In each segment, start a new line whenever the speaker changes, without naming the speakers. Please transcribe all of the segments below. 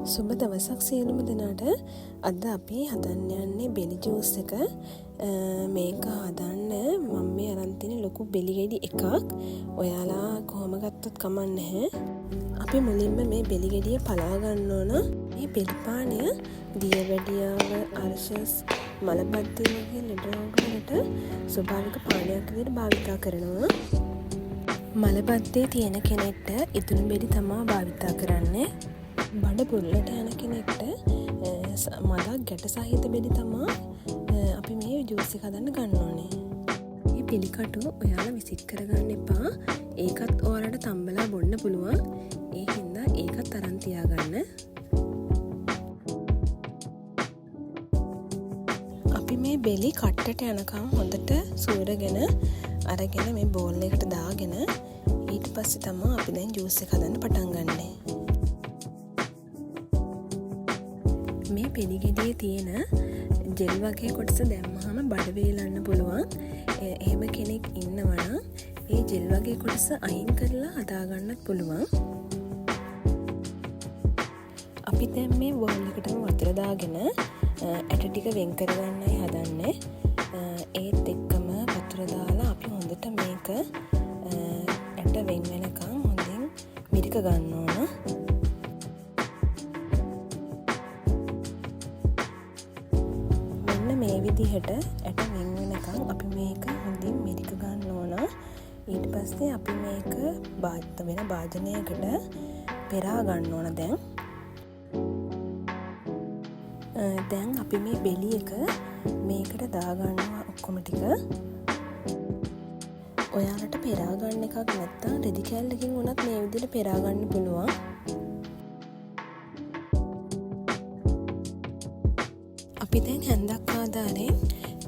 සුබ දවසක් සියලුම දෙනාට. අද අපි හදන්න යන්නේ බෙලි ජූස් එක. මේක හදන්න මම මේ අරන් තියෙන ලොකු බෙලි ගෙඩි එකක්. ඔයාලා කොහොම ගත්තොත් කමක් නැහැ. අපි මුලින්ම මේ බෙලි ගෙඩිය පලා ගන්න ඕන. මේ බෙලි පානය දියවැඩියාව, අර්ශස්, මලබද්ධය වගේ ලෙඩ රෝග වලට ස්වභාවික පානයක් විදිහට භාවිතා කරනවා. මලබද්ධය තියෙන කෙනෙක්ට ඉතුණු බෙලි තමයි භාවිතා කරන්නේ. බඩ පුරලට යන කෙනෙක්ට මදක් ගැට සහිත බෙලි තමා අපි මේ ජූස් එක හදන්න ගන්න ඕනේ. මේ පිළිකටු ඔයාලා විසික් කරගන්න එපා. ඒකත් ඔයාලට තම්බලා බොන්න පුළුවන්. ඒ හින්දා ඒකත් අරන් තියාගන්න. අපි මේ බෙලි කට්ටට යනකම් හොඳට සූරගෙන අරගෙන මේ බෝල් එකට දාගෙන ඊට පස්සේ තමයි අපි දැන් ජූස් එක හදන්න පටන් ගන්නේ. මේ පෙලි ගෙඩියේ තියෙන ජෙල් වගේ කොටස දැම්මහම බඩ වේලන්න පුළුවන්. එහෙම කෙනෙක් ඉන්නවනම් ඒ ජෙල් වගේ කොටස අයින් කරලා හදාගන්නත් පුළුවන්. අපි දැන් මේ බෝල් එකටම වතුර දාගෙන ඇට ටික වෙන් කරගන්නයි හදන්නේ. ඒත් එක්කම වතුර දාලා අපි හොඳට මේක ඇට වෙන් වෙනකන් හොඳින් මිරික ගන්න ඕන. මේ විදිහට ඇට වෙන් වෙනකන් අපි මේක හොඳින් මිරික ගන්න ඕන. ඊට පස්සේ අපි මේක වෙන භාජනයකට පෙරා ගන්න ඕන. දැන් අපි මේ බෙලි එක මේකට දාගන්නවා ඔක්කොම ටික. ඔයාලට පෙරා ගන්න එකක් නැත්තම් රෙදි කෑල්ලකින් වුණත් මේ විදිහට පෙරා ගන්න පුළුවන්. අපි දැන් හැන්දක් ආධාරයෙන්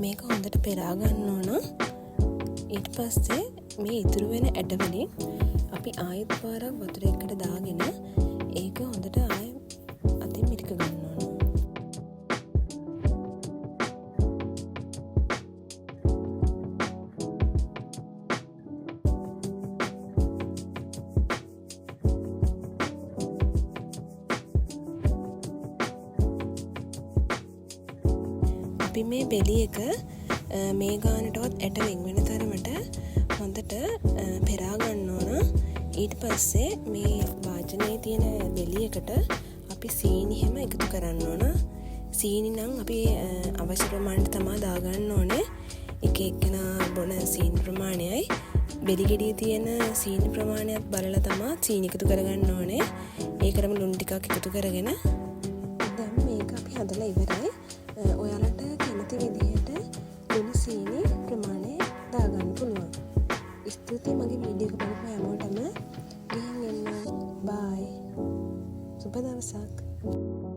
මේක හොඳට පෙරා ගන්න ඕන. ඊට පස්සේ මේ ඉතුරු වෙන ඇට වලින් අපි ආයෙත් පාරක් වතුර එකට දාගෙන ඒක හොඳට ආයෙ අතින් මිරික ගන්න ඕන. අපි මේ බෙලි එක මේ ගානටවත් ඇට වෙන් වෙන තරමට හොඳට පෙරා ගන්න ඕන. ඊට පස්සේ මේ වාජනයේ තියෙන බෙලි එකට අපි සීනි හැම එකතු කරන්න ඕන. සීනි නම් අපි අවශ්‍ය ප්‍රමාණයට තමයි දාගන්න ඕනේ. එක එක්කෙනා බොන සීනි ප්‍රමාණයයි බෙලි ගෙඩියේ තියෙන සීනි ප්‍රමාණයත් බලලා තමයි සීනි එකතු කරගන්න ඕනේ. ඒකටම ලුණු ටිකක් එකතු කරගෙන දැන් මේක අපි හදලා ඉවරයි. ඔයාලට කැමති විදිහට ලුණු සීනි ප්‍රමාණය දාගන්න පුළුවන්. ස්තුතියි මගේ වීඩියෝ එක බලපු හැමෝටම. ගිහින් එන්න. බයි. සුබ දවසක්.